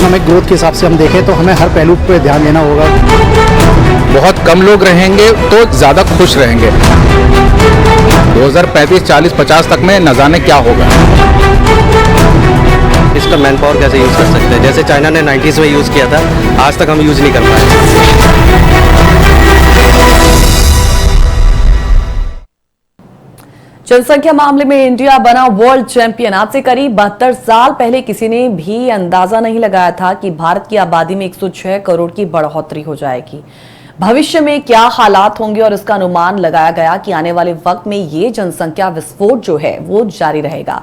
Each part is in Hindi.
इकोनॉमिक ग्रोथ के हिसाब से हम देखें तो हमें हर पहलू पे ध्यान देना होगा। बहुत कम लोग रहेंगे तो ज़्यादा खुश रहेंगे। 2035, 40, 50 तक में न जाने क्या होगा। इसका मैन पावर कैसे यूज़ कर सकते हैं, जैसे चाइना ने 90s में यूज़ किया था, आज तक हम यूज़ नहीं कर पाए। जनसंख्या मामले में इंडिया बना वर्ल्ड चैंपियन। आज से करीब 72 साल पहले किसी ने भी अंदाजा नहीं लगाया था कि भारत की आबादी में 106 करोड़ की बढ़ोतरी हो जाएगी। भविष्य में क्या हालात होंगे और इसका अनुमान लगाया गया कि आने वाले वक्त में ये जनसंख्या विस्फोट जो है वो जारी रहेगा।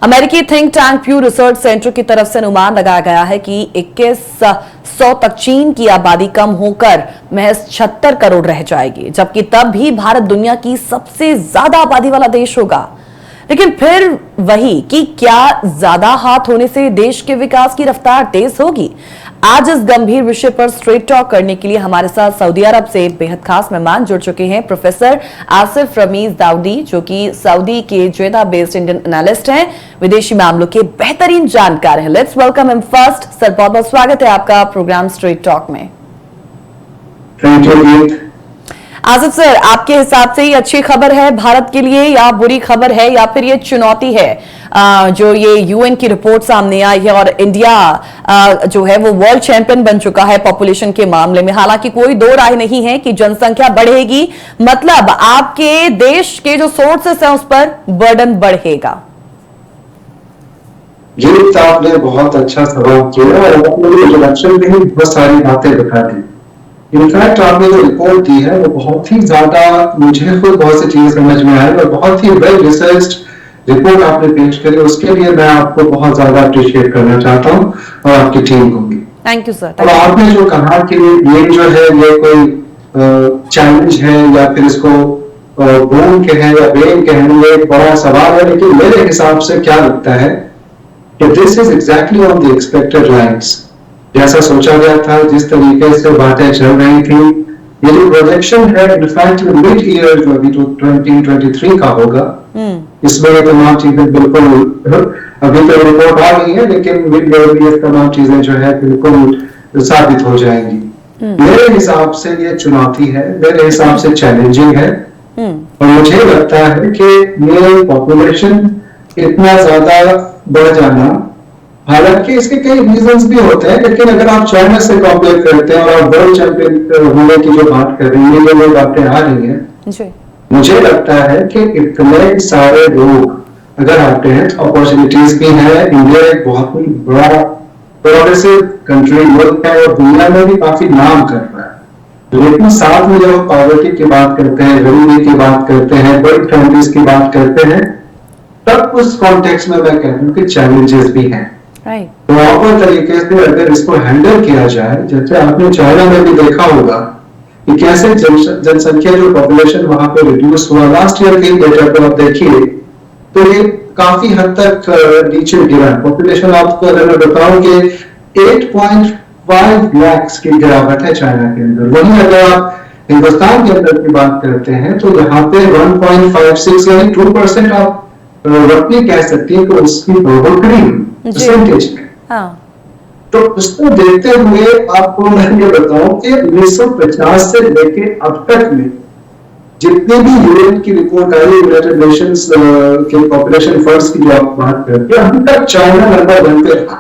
अमेरिकी थिंक टैंक प्यू रिसर्च सेंटर की तरफ से अनुमान लगाया गया है कि 2100 तक चीन की आबादी कम होकर महज 76 करोड़ रह जाएगी, जबकि तब भी भारत दुनिया की सबसे ज्यादा आबादी वाला देश होगा। लेकिन फिर वही कि क्या ज्यादा हाथ होने से देश के विकास की रफ्तार तेज होगी? आज इस गंभीर विषय पर स्ट्रेट टॉक करने के लिए हमारे साथ सऊदी अरब से बेहद खास मेहमान जुड़ चुके हैं। प्रोफेसर आसिफ रमीज दाऊदी, जो कि सऊदी के जेदा बेस्ड इंडियन एनालिस्ट हैं, विदेशी मामलों के बेहतरीन जानकार हैं। Let's welcome him first. Sir, बहुत बहुत स्वागत है आपका प्रोग्राम स्ट्रेट टॉक में। Thank you. आसिफ सर, आपके हिसाब से ये अच्छी खबर है भारत के लिए या बुरी खबर है, या फिर ये चुनौती है जो ये यूएन की रिपोर्ट सामने आई है और इंडिया जो है वो वर्ल्ड चैंपियन बन चुका है पॉपुलेशन के मामले में? हालांकि कोई दो राय नहीं है कि जनसंख्या बढ़ेगी, मतलब आपके देश के जो सोर्सेस हैं उस पर बर्डन बढ़ेगा। ये तो आपने बहुत अच्छा सवाल किया और आपने इंट्रोडक्शन में ही बहुत सारी बातें बता दी। इनफैक्ट आपने जो रिपोर्ट दी है वो बहुत ही ज्यादा, मुझे खुद बहुत सी चीजें समझ में आई और बहुत ही वेल रिसर्च्ड रिपोर्ट आपने पेश करी, उसके लिए मैं आपको बहुत ज्यादा अप्रिशिएट करना चाहता हूँ और आपकी टीम को भी। Thank you sir. और आपने जो कहा कि ये जो है ये कोई चैलेंज है या फिर इसको बूम कहें या बेम कहें, ये एक बड़ा सवाल है, लेकिन मेरे हिसाब से क्या लगता है कि this is exactly on the expected lines. जैसा सोचा गया था, जिस तरीके से बातें चल रही थी, ये जो प्रोजेक्शन है इनफैक्ट मिड ईयर जो अभी 2023 का होगा, इसमें ये तमाम चीजें बिल्कुल, अभी तो रिपोर्ट आ गई है लेकिन मिड ईयर में ये तमाम चीजें जो है बिल्कुल साबित हो जाएंगी। मेरे हिसाब से ये चुनौती है, मेरे हिसाब से चैलेंजिंग है और मुझे लगता है कि ये पॉपुलेशन इतना ज्यादा बढ़ जाना, हालांकि इसके कई रीजंस भी होते हैं, लेकिन अगर आप चाइना से कंपेयर करते हैं और आप वर्ल्ड चैंपियन होने की जो बात कर रही है, ये बातें आ रही हैं, मुझे लगता है कि इतने सारे लोग अगर आते हैं, अपॉर्चुनिटीज भी है। इंडिया एक बहुत ही बड़ा प्रोग्रेसिव कंट्री मुल्क है और दुनिया में भी काफी नाम कर रहा है, लेकिन साथ में जब पॉवर्टी की बात करते हैं, गरीबी की बात करते हैं, बड़ी फैमिलीज की बात करते हैं, तब उस कॉन्टेक्स्ट में मैं कहता हूँ कि चैलेंजेस भी हैं। प्रॉपर तरीके से अगर इसको हैंडल किया जाए, जैसे आपने चाइना में भी देखा होगा कि कैसे जनसंख्या जो पॉपुलेशन वहां पे रिड्यूस हुआ, लास्ट ईयर के डेटा को आप देखिए तो ये काफी हद तक नीचे गिरा। पॉपुलेशन आपको अगर मैं बताऊं कि 8.5 लाख की गिरावट है चाइना के अंदर। वहीं अगर आप हिंदुस्तान के अंदर की बात करते हैं तो यहाँ पे 1.56 यानी 2% आप रफली कह सकती है कि उसकी बढ़ोतरी परसेंटेज में। तो उसको देखते हुए आपको मैं ये बताऊं कि 1950 से लेके अब तक में जितनी भी यूएन की रिपोर्ट आई, यूनाइटेड नेशंस के पॉपुलेशन फंड्स की जो आप बात करते हैं, अभी तक चाइना नंबर 1 पे था।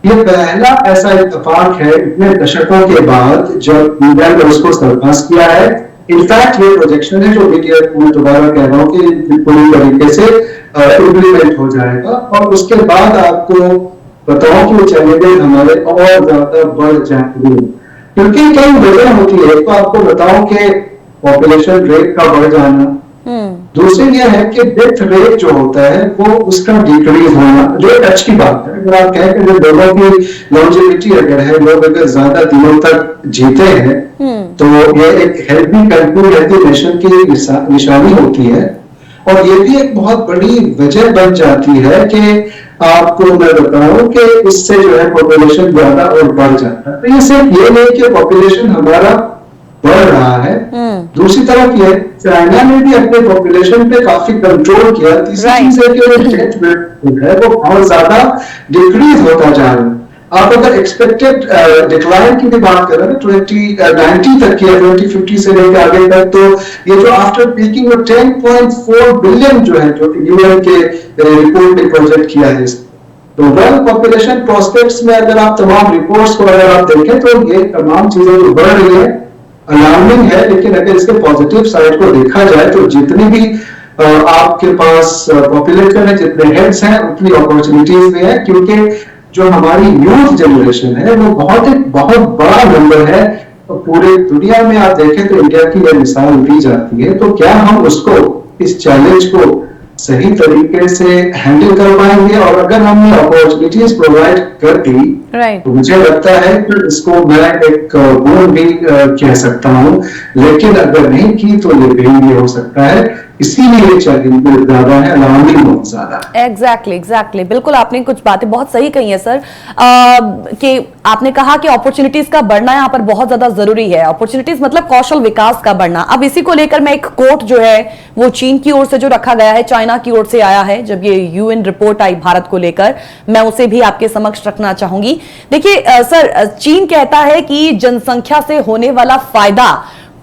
ये पहला ऐसा इत्तेफाक है इतने दशकों के बाद जब इंडिया ने उसको सरपास किया है। इनफैक्ट ये प्रोजेक्शन है जो मैं दोबारा कह रहा हूं कि पूरी तरीके से इम्प्लीमेंट हो जाएगा और उसके बाद आपको बताओ कि चैलेंजेस हमारे और ज्यादा बढ़ जाएंगे, क्योंकि कई वजह होती है। तो आपको बताओ कि पॉपुलेशन रेट का बढ़ जाना, दूसरी यह है कि डेथ रेट जो होता है वो उसका डिक्रीज होना, जो टच की बात है। अगर आप कहें कि जो लोगों की लॉन्जेविटी अगर है, लोग अगर ज्यादा दिनों तक जीते हैं तो ये एक हेल्दी कंट्री, हेल्दी नेशन की निशानी होती है। और ये भी एक बहुत बड़ी वजह बन जाती है कि आपको मैं बताऊं कि इससे जो है पॉपुलेशन ज्यादा और बढ़ जाता है। तो ये सिर्फ ये नहीं कि पॉपुलेशन हमारा बढ़ रहा है, दूसरी तरफ ये चाइना ने भी अपने पॉपुलेशन पे काफी कंट्रोल किया। तीसरी चीज है कि डेथ रेट है वो बहुत ज्यादा डिक्रीज होता जा रहा है। आप अगर एक्सपेक्टेड डिक्लाइन की भी बात करें ना 2090 तक की या 2050 से लेकर आगे तक, तो ये जो आफ्टर पीकिंग 10.4 बिलियन जो है, जो यूएन के रिपोर्ट में प्रोजेक्ट किया है, तो वर्ल्ड पॉपुलेशन प्रोस्पेक्ट्स में अगर आप तमाम रिपोर्ट्स को अगर आप देखें तो ये तमाम चीजें जो बढ़ रही है अलार्मिंग है। लेकिन अगर इसके पॉजिटिव साइड को देखा जाए तो जितनी भी आपके पास पॉपुलेशन है, जितने हेड्स हैं, उतनी अपॉर्चुनिटीज भी है, क्योंकि जो हमारी यूथ जनरेशन है वो बहुत बड़ा नंबर है। तो पूरे दुनिया में आप देखें तो इंडिया की यह मिसाल दी जाती है। तो क्या हम उसको, इस चैलेंज को सही तरीके से हैंडल कर पाएंगे? और अगर हमने अपॉर्चुनिटीज प्रोवाइड कर दी तो मुझे लगता है कि इसको मैं एक बोन भी कह सकता हूं, लेकिन अगर नहीं की तो ये फेल भी हो सकता है। इसीलिए चैलेंज ज्यादा है, अलार्मिंग बहुत ज्यादा है। एग्जैक्टली बिल्कुल आपने कुछ बातें बहुत सही कही है सर, कि आपने कहा कि अपॉर्चुनिटीज का बढ़ना यहाँ पर बहुत ज्यादा जरूरी है। अपॉर्चुनिटीज मतलब कौशल विकास का बढ़ना। अब इसी को लेकर मैं एक कोट जो है वो चीन की ओर से जो रखा गया है, चाइना की ओर से आया है, जब ये यूएन रिपोर्ट आई भारत को लेकर, मैं उसे भी आपके समक्ष रखना चाहूंगी। देखिए सर, चीन कहता है कि जनसंख्या से होने वाला फायदा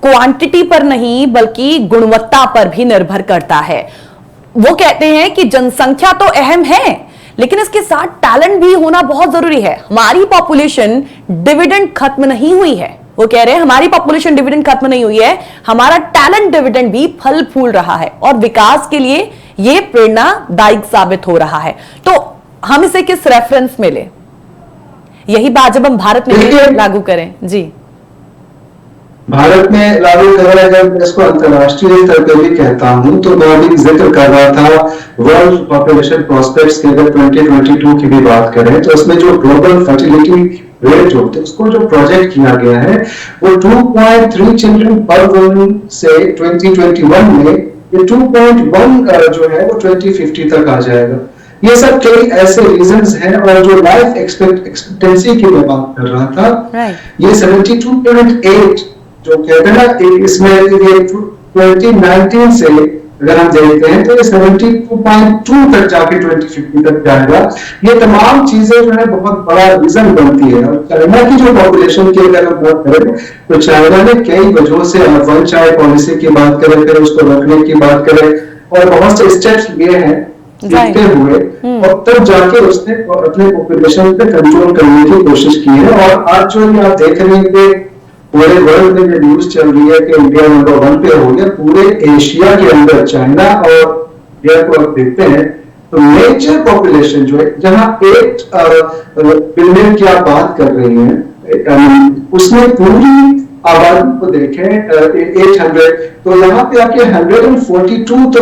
क्वांटिटी पर नहीं बल्कि गुणवत्ता पर भी निर्भर करता है। वो कहते हैं कि जनसंख्या तो अहम है, लेकिन इसके साथ टैलेंट भी होना बहुत जरूरी है। हमारी पॉपुलेशन डिविडेंड खत्म नहीं हुई है। वो कह रहे हैं हमारी पॉपुलेशन डिविडेंड खत्म नहीं हुई है, हमारा टैलेंट डिविडेंड भी फल फूल रहा है और विकास के लिए यह प्रेरणादायक साबित हो रहा है। तो हम इसे किस रेफरेंस में ले, यही बात जब हम भारत में लागू करें? जी, भारत में लागू करा, जब इसको अंतरराष्ट्रीय स्तर पर भी कहता हूं तो मैं अभी जिक्र कर रहा था वर्ल्ड पॉपुलेशन प्रोस्पेक्ट्स की। अगर 2022 की भी बात करें तो उसमें जो ग्लोबल फर्टिलिटी रेट जो होते, उसको जो प्रोजेक्ट किया गया है वो 2.3 चिल्ड्रन पर वुमन से 2021 में ये 2.1 जो है वो 2050 तक आ जाएगा। ये सब कई ऐसे रीजंस हैं। और जो लाइफ एक्सपेक्टेंसी की मैं बात कर रहा था, ये 72.8 जो कहते हैं ना, इसमें ये 2019 से अगर हम देखते हैं तो ये 72.2 तक जाके 2050 तक जाएगा। ये तमाम चीजें जो है बहुत बड़ा रीजन बनती है। और चाइना की जो पॉपुलेशन की अगर हम बात करें तो चाइना ने कई वजहों से वन चाइल्ड पॉलिसी की बात करें, फिर उसको रखने की बात करें, और बहुत से स्टेप्स लिए हैं देखते हुए, और तब जाके उसने अपने पॉपुलेशन पे कंट्रोल करने की कोशिश की है। और आज जो आप देख रहे हैं पूरे वर्ल्ड में न्यूज चल रही है कि इंडिया नंबर 1 पे हो गया। पूरे एशिया के अंदर चाइना और इंडिया को आप देखते हैं तो मेजर पॉपुलेशन जो है, जहां 8 बिलियन की आप बात कर रही हैं, उसमें पूरी आबादी को देखें 800, तो यहाँ पे आपके 142 तो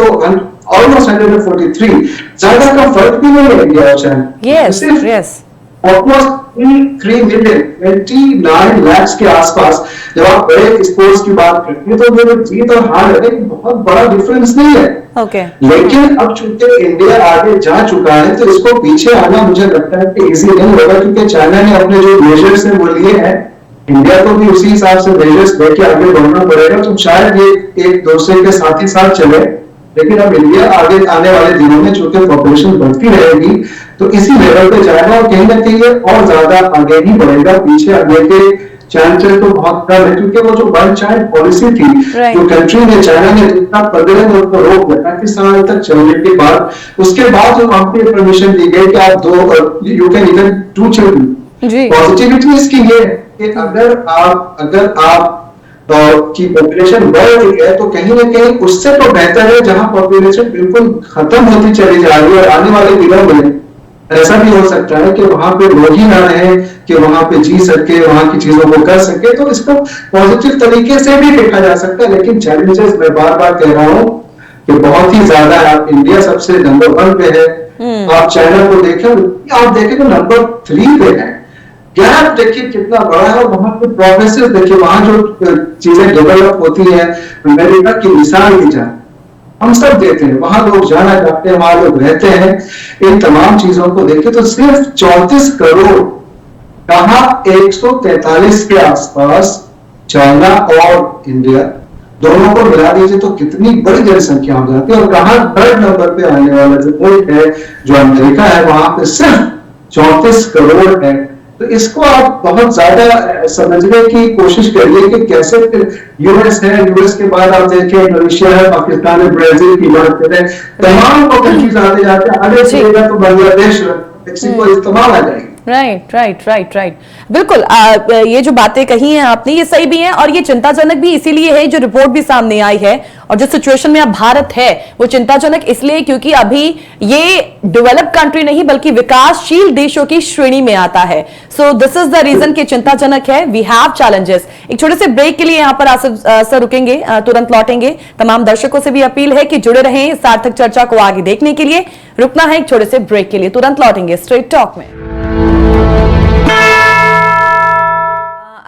ऑलमोस्ट 143, ज्यादा का फर्क भी नहीं है इंडिया और चाइना। ऑलमोस्ट 3 मिलियन 29 लाख के आसपास जब आप बड़े स्पोर्ट्स की बात करते हैं तो ये जीत और हार है, बहुत बड़ा डिफरेंस नहीं है। लेकिन अब चूंकि इंडिया आगे जा चुका है तो इसको पीछे आना मुझे लगता है कि इजी नहीं होगा, क्योंकि चाइना ने अपने जो मेजर्स हैं वो लिए हैं, इंडिया को भी उसी हिसाब से मेजर्स लेके आगे बढ़ना पड़ेगा। तो शायद ये एक दूसरे के साथ ही साथ चले। लेकिन अब इंडिया आगे आने वाले दिनों में चूंकि पॉपुलेशन बढ़ती रहेगी तो इसी लेवल पे जाएगा और कहीं ना कहीं ये और ज्यादा आगे ही बढ़ेगा। पीछे आगे के चांसेस तो बहुत कम है, क्योंकि वो जो वन चाइल्ड पॉलिसी थी जो कंट्री ने, चाइना ने जितना 15 में उसको रोक दिया 35 साल तक चलने के बाद, उसके बाद जो वहां पे परमिशन दी गई कि आप you can even 2 children. Positivity इसकी ये है कि अगर आप की पॉपुलेशन बढ़ रही है तो कहीं ना कहीं उससे तो बेहतर है जहां पॉपुलेशन बिल्कुल खत्म होती चली जा रही है। और आने वाले दिनों में ऐसा भी हो सकता है कि वहां पे लोग ही ना रहे कि वहां पे जी सके, वहां की चीजों को कर सके। तो इसको पॉजिटिव तरीके से भी देखा जा सकता है। लेकिन चैलेंजेस मैं बार बार कह रहा हूं कि बहुत ही ज्यादा है। आप इंडिया सबसे नंबर 1 पे है, आप चाइना को देखें, आप देखें तो नंबर 3 पे है। गैप देखिए कितना बड़ा है। और वहां पे प्रोग्रेसेस देखिए, वहां जो चीजें डेवलप होती है, अमेरिका की मिसाल दी जाए, हम सब देते हैं, वहां लोग जाना चाहते हैं, वहां लोग रहते हैं। इन तमाम चीजों को देखें तो सिर्फ 34 करोड़, कहां 143 के आसपास चाइना और इंडिया दोनों को मिला दीजिए तो कितनी बड़ी जनसंख्या हो जाती है। और कहां 3rd नंबर पे आने वाला जो मुल्क है, जो अमेरिका है, वहां पे सिर्फ 34 करोड़ है। तो इसको आप बहुत ज्यादा समझने की कोशिश करिए कि कैसे यूएस है, यूएस के बाद आप देखिए इंडोनेशिया है, पाकिस्तान है, ब्राजील की बात करें, तमाम वो कंट्रीज आते जाते हैं, आगे चलेगा तो बांग्लादेश, मेक्सिको, इस्तेमाल आ जाएगी। राइट। बिल्कुल ये जो बातें कही हैं आपने ये सही भी हैं और ये चिंताजनक भी इसीलिए है, जो रिपोर्ट भी सामने आई है और जो सिचुएशन में अब भारत है वो चिंताजनक इसलिए क्योंकि अभी ये डेवलप्ड कंट्री नहीं बल्कि विकासशील देशों की श्रेणी में आता है। So this is the reason कि चिंताजनक है। We have challenges. एक छोटे से ब्रेक के लिए यहाँ पर आसिफ सर रुकेंगे, तुरंत लौटेंगे। तमाम दर्शकों से भी अपील है कि जुड़े रहें सार्थक चर्चा को आगे देखने के लिए। रुकना है एक छोटे से ब्रेक के लिए, तुरंत लौटेंगे स्ट्रेट टॉक में।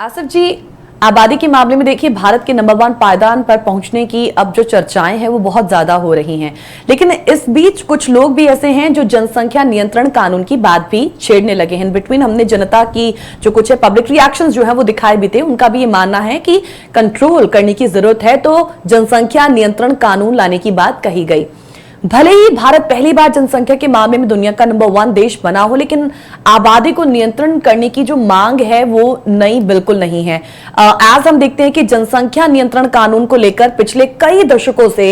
आसिफ जी, आबादी के मामले में देखिए भारत के नंबर 1 पायदान पर पहुंचने की अब जो चर्चाएं हैं वो बहुत ज्यादा हो रही हैं, लेकिन इस बीच कुछ लोग भी ऐसे हैं जो जनसंख्या नियंत्रण कानून की बात भी छेड़ने लगे हैं। बिटवीन हमने जनता की जो कुछ है पब्लिक रिएक्शंस जो है वो दिखाई भी थे, उनका भी ये मानना है कि कंट्रोल करने की जरूरत है, तो जनसंख्या नियंत्रण कानून लाने की बात कही गई। भले ही भारत पहली बार जनसंख्या के मामले में दुनिया का नंबर 1 देश बना हो, लेकिन आबादी को नियंत्रण करने की जो मांग है वो नई बिल्कुल नहीं है। आज हम देखते हैं कि जनसंख्या नियंत्रण कानून को लेकर पिछले कई दशकों से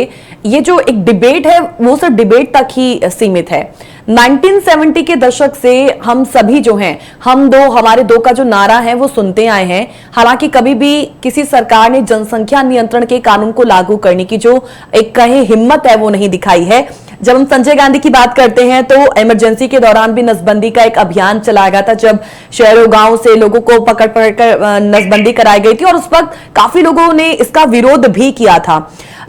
ये जो एक डिबेट है वो सिर्फ डिबेट तक ही सीमित है। 1970 के दशक से हम सभी जो हैं, हम दो हमारे दो का जो नारा है वो सुनते आए हैं। हालांकि कभी भी किसी सरकार ने जनसंख्या नियंत्रण के कानून को लागू करने की जो एक कहे हिम्मत है वो नहीं दिखाई है। जब हम संजय गांधी की बात करते हैं तो इमरजेंसी के दौरान भी नसबंदी का एक अभियान चलाया गया था, जब शहरों गांव से लोगों को पकड़ कर नसबंदी कराई गई थी और उस वक्त काफी लोगों ने इसका विरोध भी किया था।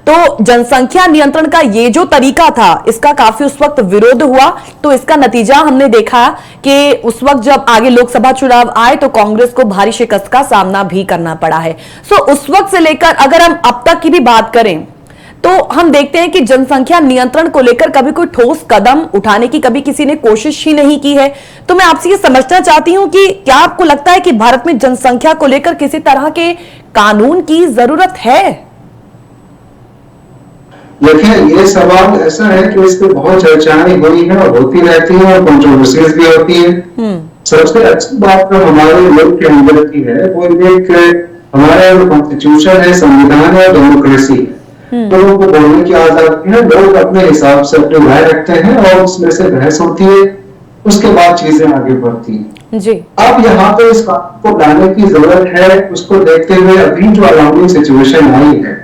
तो जनसंख्या नियंत्रण का ये जो तरीका था इसका काफी उस वक्त विरोध हुआ, तो इसका नतीजा हमने देखा कि उस वक्त जब आगे लोकसभा चुनाव आए तो कांग्रेस को भारी शिकस्त का सामना भी करना पड़ा है। सो उस वक्त से लेकर अगर हम अब तक की भी बात करें तो हम देखते हैं कि जनसंख्या नियंत्रण को लेकर कभी कोई ठोस कदम उठाने की कभी किसी ने कोशिश ही नहीं की है। तो मैं आपसे ये समझना चाहती हूं कि क्या आपको लगता है कि भारत में जनसंख्या को लेकर किसी तरह के कानून की जरूरत है? देखिए, ये सवाल ऐसा है कि इस पे बहुत चर्चाएं हुई हैं और होती रहती हैं और कंट्रोवर्सीज भी होती हैं। सबसे अच्छी बात तो हमारे मुल्क के अंदर की है वो एक हमारा जो कॉन्स्टिट्यूशन है, संविधान है, डेमोक्रेसी है। लोगों को बोलने की आजादी है, लोग अपने हिसाब से अपनी राय रखते हैं और उसमें से बहस होती है, उसके बाद चीजें आगे बढ़ती हैं जी। अब यहाँ पे इस बात को लाने की जरूरत है। उसको देखते हुए अभी जो अलार्मिंग सिचुएशन आई है,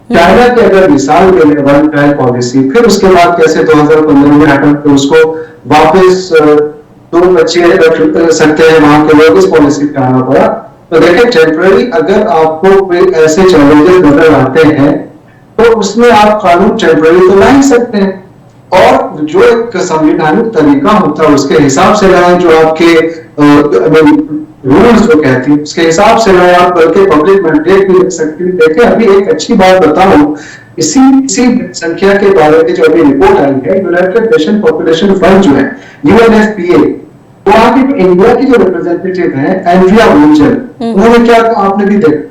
चाइना की अगर मिसाल ले लें, वन चाइल्ड पॉलिसी, फिर उसके बाद कैसे 2015 में हटा के उसको वापस 2 बच्चे रख सकते हैं वहां के लोग, इस पॉलिसी पे आना पड़ा। तो देखिए, टेम्पररी अगर आपको कोई ऐसे चैलेंजेस नजर आते हैं तो उसमें आप कानून टेम्पररी तो ला ही सकते हैं, और जो एक संवैधानिक तरीका होता है उसके हिसाब से लाएं, जो आपके रूल्स जो कहती है उसके हिसाब से लाएं आप, बल्कि पब्लिक मैंडेट भी लिख सकते हैं। देखिए, अभी एक अच्छी बात बताऊं, इसी संख्या के बारे में जो अभी रिपोर्ट आई है, यूनाइटेड नेशन पॉपुलेशन फंड जो है UNFPA, वहां की इंडिया की जो रिप्रेजेंटेटिव है एंड्रिया विंचर, उन्होंने क्या कहा आपने भी देखा,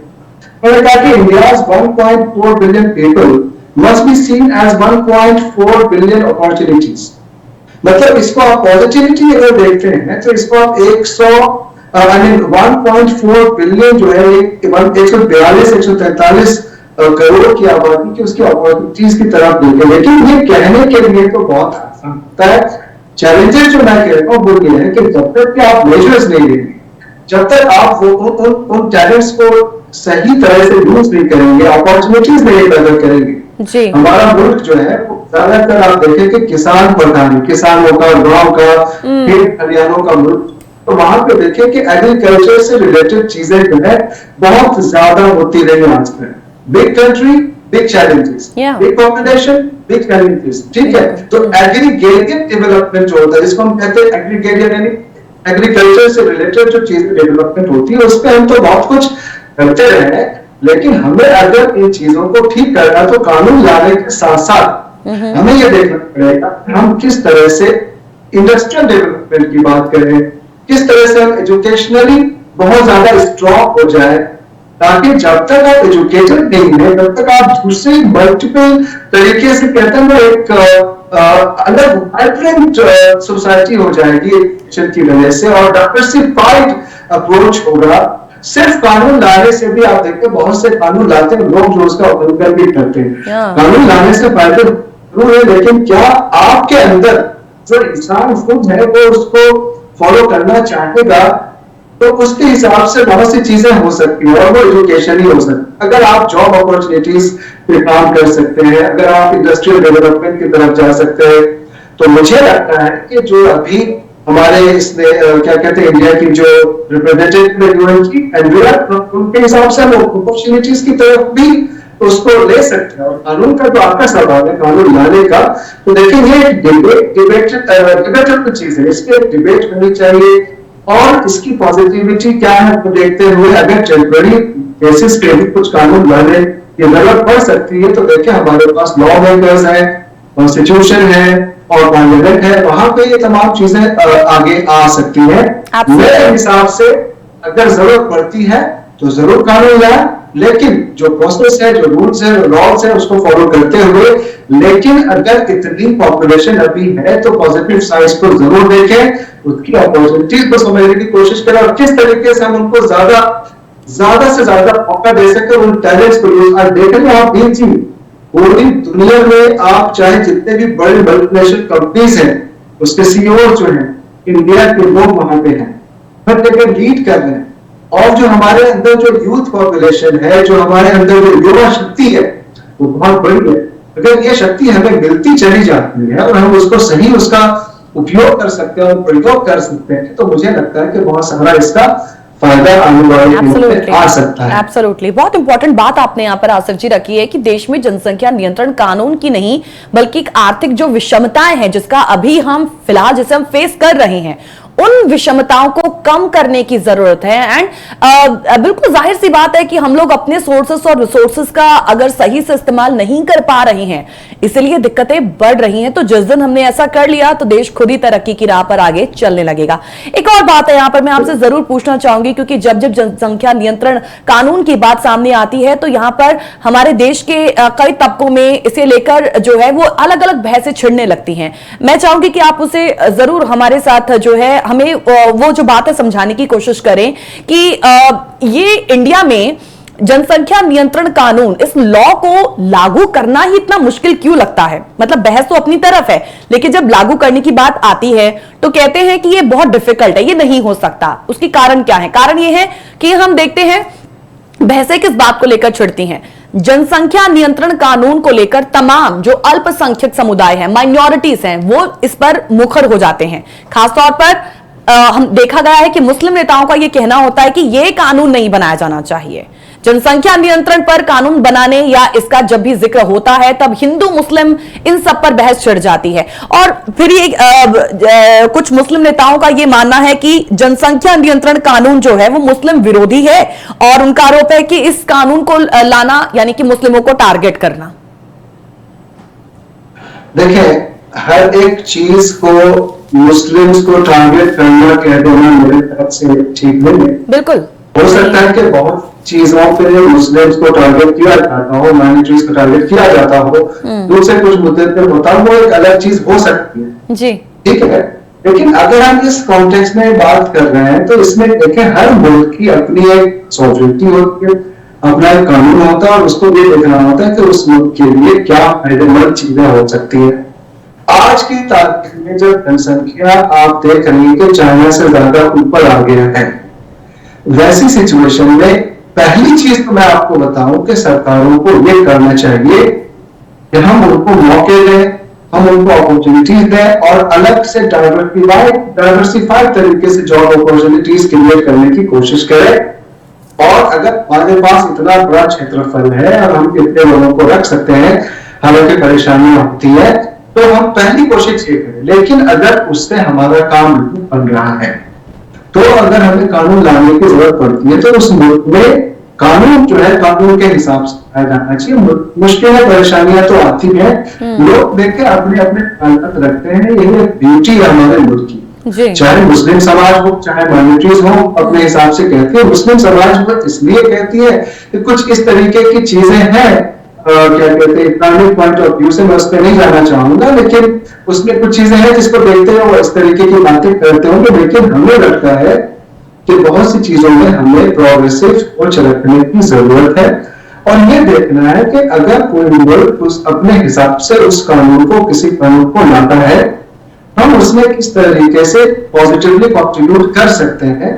उन्होंने कहा कि India's 1.4 billion people must be seen as 1.4 billion opportunities। मतलब इसको आप पॉजिटिविटी अगर देखते हैं तो इसको आप 1.4 बिलियन जो है 143 करोड़ की आबादी की उसकी अपॉर्चुनिटीज की तरफ देखें। लेकिन ये कहने के लिए तो बहुत आसान होता है। चैलेंजेस जो मैं कह रहा हूँ वो ये है कि जब तक कि आप मेजर्स नहीं लेंगे, जब तक आप उन टैलेंट्स को सही तरह से यूज नहीं करेंगे, अपॉर्चुनिटीज नहीं पैदा करेंगे, हमारा मुल्क जो है ज्यादातर आप देखें कि किसान प्रधान, किसानों का, गांव का, खेत खलिहानों का मुल्क, तो वहां पे देखें कि एग्रीकल्चर से रिलेटेड चीजें जो है बहुत ज्यादा होती रही आज तक। Big country, big challenges, big population, big challenges, ठीक है। तो एग्रीगेरियन डेवलपमेंट जो होता है, जिसको हम कहते हैं एग्रीगेरियन, यानी एग्रीकल्चर से रिलेटेड जो चीजें डेवलपमेंट होती है उस पर हम तो बहुत कुछ करते रहे हैं, लेकिन हमें अगर इन चीजों को ठीक करना तो कानून लाने के साथ साथ हमें यह देखना पड़ेगा हम किस तरह से इंडस्ट्रियल डेवलपमेंट की बात करें, किस तरह से हम एजुकेशनली बहुत ज्यादा स्ट्रॉन्ग हो जाए, ताकि जब तक आप एजुकेटेड नहीं है तब तक आप दूसरे मल्टीपल तरीके से कहते हैं एक अलग वाइब्रेंट सोसाइटी हो जाएगी एजुकेशन की वजह से, और डाइवर्सिफाइड अप्रोच होगा। सिर्फ कानून लाने से भी आप देखते हैं बहुत से कानून लाते हैं लोग जो उसका उल्लंघन भी करते हैं। कानून लाने से फायदे जरूर है, लेकिन क्या आपके अंदर जो इंसान खुद है वो उसको फॉलो करना चाहेगा, तो उसके हिसाब से बहुत सी चीजें हो सकती है, और वो एजुकेशन ही हो सकती है। अगर आप जॉब अपॉर्चुनिटीज पे काम कर सकते हैं, अगर आप इंडस्ट्रियल डेवलपमेंट की तरफ जा सकते हैं, तो मुझे लगता है कि जो अभी हमारे इसने क्या कहते हैं इंडिया की जो रिप्रेजेंटेटिव उनके हिसाब से हम अपॉर्चुनिटीज की तरफ भी उसको ले सकते हैं। और कानून का तो आपका सवाल है कानून लाने का, तो देखिए ये डिबेटेबल चीज है, इस पर डिबेट होनी चाहिए, और इसकी पॉजिटिविटी क्या है तो देखते हुए अगर टेम्पररी बेसिस पे भी कुछ कानून लाने की जरूरत पड़ सकती है, तो देखिए हमारे पास लॉ मेकर्स है, कॉन्स्टिट्यूशन है और पार्लियामेंट है, वहां पे ये तमाम चीजें आगे आ सकती है। मेरे हिसाब से अगर जरूरत पड़ती है तो जरूर कानून लाए, लेकिन जो प्रोसेस है, जो रूल्स है, लॉज है, उसको फॉलो करते हुए। लेकिन अगर इतनी पॉपुलेशन अभी है तो पॉजिटिव साइड को जरूर देखें, उसकी अपॉर्चुनिटीज को समझने की कोशिश करें, और किस तरीके से हम उनको ज्यादा से ज्यादा मौका दे सके उन टैलेंट्स को यूज। आज देख रहे आप एक चीज पूरी दुनिया में, आप चाहे जितने भी बड़े मल्टीनेशनल कंपनीज हैं उसके सीईओ जो हैं इंडिया के लोग वहां पे हैं, हर जगह लीड कर रहे हैं। और जो हमारे अंदर जो यूथ पॉपुलेशन है, जो हमारे अंदर जो युवा शक्ति है, वो बहुत बड़ी है। अगर ये शक्ति हमें मिलती चली जाती है और हम उसको सही उसका उपयोग कर सकते हैं और प्रयोग कर सकते हैं, तो मुझे लगता है कि बहुत सारा इसका फायदा आने वाले दिनों में आ सकता है। एब्सोल्युटली, बहुत इंपॉर्टेंट बात आपने यहाँ पर आसिफ जी रखी है कि देश में जनसंख्या नियंत्रण कानून की नहीं बल्कि एक आर्थिक जो विषमताएं हैं जिसका अभी हम फिलहाल जिसे हम फेस कर रहे हैं, उन विषमताओं को कम करने की जरूरत है। एंड बिल्कुल जाहिर सी बात है कि हम लोग अपने सोर्सेस और रिसोर्सेस का अगर सही से इस्तेमाल नहीं कर पा रहे हैं, इसलिए दिक्कतें बढ़ रही हैं। तो जिस दिन हमने ऐसा कर लिया तो देश खुद ही तरक्की की राह पर आगे चलने लगेगा। एक और बात है यहाँ पर मैं आपसे जरूर पूछना चाहूंगी, क्योंकि जब जब जनसंख्या नियंत्रण कानून की बात सामने आती है तो यहाँ पर हमारे देश के कई तबकों में इसे लेकर जो है वो अलग अलग बहसें छिड़ने लगती हैं। मैं चाहूंगी कि आप उसे जरूर हमारे साथ जो है हमें वो जो बात है समझाने की कोशिश करें कि ये इंडिया में जनसंख्या नियंत्रण कानून, इस लॉ को लागू करना ही इतना मुश्किल क्यों लगता है। मतलब बहस तो अपनी तरफ है, लेकिन जब लागू करने की बात आती है तो कहते हैं कि ये बहुत डिफिकल्ट है, ये नहीं हो सकता। उसकी कारण क्या है? कारण ये है कि हम देखते हैं बहसें किस बात को लेकर छिड़ती हैं। जनसंख्या नियंत्रण कानून को लेकर तमाम जो अल्पसंख्यक समुदाय है, माइनॉरिटीज हैं, वो इस पर मुखर हो जाते हैं। खासतौर पर हम देखा गया है कि मुस्लिम नेताओं का यह कहना होता है कि यह कानून नहीं बनाया जाना चाहिए। जनसंख्या नियंत्रण पर कानून बनाने या इसका जब भी जिक्र होता है तब हिंदू मुस्लिम इन सब पर बहस छिड़ जाती है। और फिर ये कुछ मुस्लिम नेताओं का यह मानना है कि जनसंख्या नियंत्रण कानून जो है वो मुस्लिम विरोधी है, और उनका आरोप है कि इस कानून को लाना यानी कि मुस्लिमों को टारगेट करना। देखिए, हर एक चीज को मुस्लिम्स को टारगेट करना कह देना मेरे तरफ से ठीक नहीं है। बिल्कुल हो सकता है कि बहुत चीजों पे मुस्लिम्स को टारगेट किया जाता हो, माइनॉरिटीज को टारगेट किया जाता हो, दूसरे कुछ मुद्दे पे होता हो, वो एक अलग चीज हो सकती है जी, ठीक है। लेकिन अगर हम इस कॉन्टेक्स्ट में बात कर रहे हैं तो इसमें देखें हर मुल्क की अपनी एक सॉवरेनिटी होती है, अपना एक कानून होता है, और उसको ये देखना होता है कि उस मुल्क के लिए क्या फायदेमंद चीजें हो सकती है। आज की तारीख में जो जनसंख्या आप देख रही है कि चाइना से ज्यादा ऊपर आ गया है, वैसी सिचुएशन में पहली चीज तो मैं आपको बताऊं कि सरकारों को यह करना चाहिए कि हम उनको मौके दें, हम उनको अपॉर्चुनिटीज दें, और अलग से डाइवर्सिफाइड तरीके से जॉब अपॉर्चुनिटीज क्रिएट करने की कोशिश करें। और अगर हमारे पास इतना बड़ा क्षेत्रफल है और हम इतने लोगों को रख सकते हैं, हालांकि परेशानियां होती है, तो हम पहली कोशिश ये करें। लेकिन अगर उससे हमारा काम बन रहा है तो अगर हमें कानून लाने की जरूरत पड़ती है तो उस मुल्क में कानून जो है कानून के हिसाब से लाया जाना चाहिए। मुश्किलें परेशानियां तो आती हैं, लोग देखे अपने अपने हालत रखते हैं, यही ब्यूटी है हमारे मुल्क की। चाहे मुस्लिम समाज हो चाहे माइनॉरिटीज हो, अपने हिसाब से कहती है। मुस्लिम समाज वो इसलिए कहती है कि कुछ इस तरीके की चीजें हैं क्या कहते हैं इकोनॉमिक पॉइंट ऑफ व्यू से मैं उस पर नहीं जाना चाहूंगा, लेकिन उसमें कुछ चीजें हैं जिसको देखते हुए वो इस तरीके की बातें करते होंगे। लेकिन हमें लगता है कि बहुत सी चीजों में हमें प्रोग्रेसिव सोच रखने की जरूरत है और ये देखना है कि अगर कोई मुल्क उस अपने हिसाब से उस कानून को किसी कानून को लाता है, हम उसमें किस तरीके से पॉजिटिवली कंट्रीब्यूट कर सकते हैं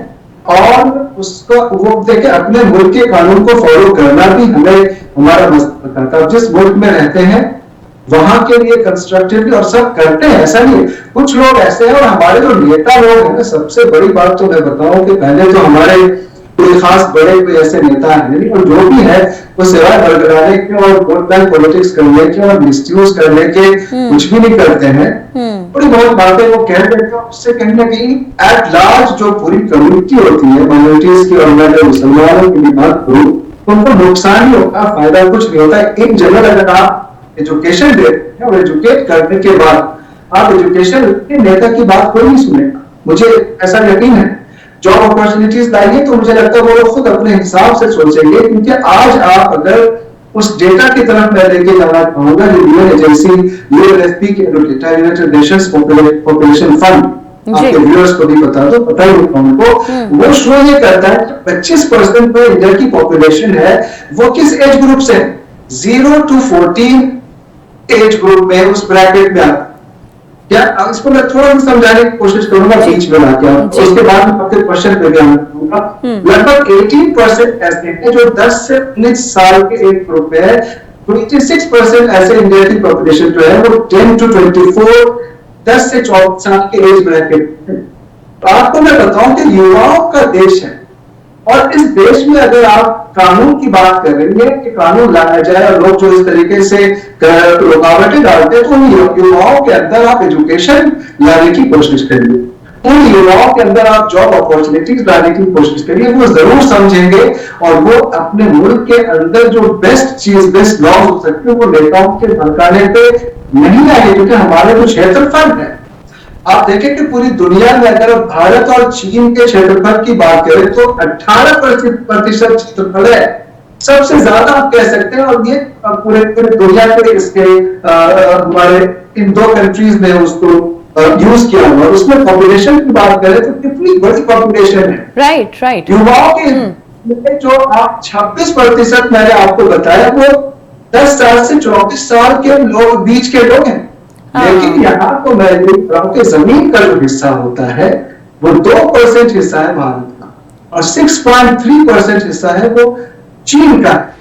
और उसको वो देखे अपने मुल्क के कानून को फॉलो करना भी हमें हमारा मसला करता है। जिस मुल्क में रहते हैं वहां के लिए कंस्ट्रक्टिवली और सब करते हैं, ऐसा नहीं। कुछ लोग ऐसे हैं और हमारे जो नेता लोग हैं, सबसे बड़ी बात तो मैं बताऊं कि पहले जो हमारे कोई खास बड़े कोई ऐसे नेता है नहीं, और जो भी है वो सिवाय बरगलाने के और वोट बैंक पॉलिटिक्स करने के और मिसयूज करने के कुछ भी नहीं करते हैं। थोड़ी बहुत बातें वो कह देते हैं, उससे कहीं ना कहीं एट लार्ज जो पूरी कम्युनिटी होती है माइनॉरिटीज की, और मैं अगर मुसलमानों की भी बात करूं तो उनको नुकसान ही होता, फायदा कुछ नहीं होता। इन जनरल अगर आप एजुकेशन देते हैं और एजुकेट करने के बाद आप एजुकेशन के नेता की बात कोई नहीं सुनेगा, मुझे ऐसा यकीन है। जॉब अपॉर्चुनिटीज लाइए तो मुझे लगता है वो लोग खुद अपने हिसाब से सोचेंगे, क्योंकि आज आप अगर उस डेटा की तरफ मैं लेके जाना चाहूंगा जो यूएन एजेंसी यूएनएफपी के data, United Nations population fund, आपके व्यूअर्स को भी बता दो, पता ही होगा उनको, वो शो ये करता है कि 25% पे इंडिया की पॉपुलेशन है वो किस एज ग्रुप से, 0 to 14 एज ग्रुप में, उस ब्रैकेट में आता। क्या इसको मैं थोड़ा सा समझाने की कोशिश करूंगा बीच में लाके, उसके बाद मैं आपके क्वेश्चन पे भी आना चाहूंगा। लगभग 18% ऐसे हैं जो 10 से 19 साल के एज ग्रुप में है। 26% ऐसे इंडिया की पॉपुलेशन जो है वो 10 to 24, 10 से 14 साल के एज ब्रैकेट है। तो आपको मैं बताऊं कि युवाओं का देश है, और इस देश में अगर आप कानून की बात करेंगे कि कानून लाया जाए और लोग जो इस तरीके से रुकावटें डालते हैं, तो उन युवाओं के अंदर आप एजुकेशन लाने की कोशिश करिए, उन युवाओं के अंदर आप जॉब अपॉर्चुनिटीज लाने की कोशिश करिए। वो जरूर समझेंगे और वो अपने मुल्क के अंदर जो बेस्ट चीज, बेस्ट लॉ हो सकते हैं वो नेताओं के भड़काने पे नहीं आएंगे, क्योंकि हमारे जो क्षेत्रफल है, आप देखें कि पूरी दुनिया में अगर भारत और चीन के क्षेत्रफल की बात करें तो 18% क्षेत्रफल है, सबसे ज्यादा आप कह सकते हैं। और ये पूरे दुनिया के इसके हमारे इन दो कंट्रीज ने उसको यूज किया हुआ। उसमें पॉपुलेशन की बात करें तो कितनी बड़ी पॉपुलेशन है, राइट। युवाओं के जो आप 26% मैंने आपको बताया वो 10 साल से 24 साल के लोग, बीच के लोग हैं। लेकिन यहाँ तो मैं कि जमीन का जो हिस्सा होता है वो 2% हिस्सा है भारत का, और 6.3% हिस्सा है वो चीन का है।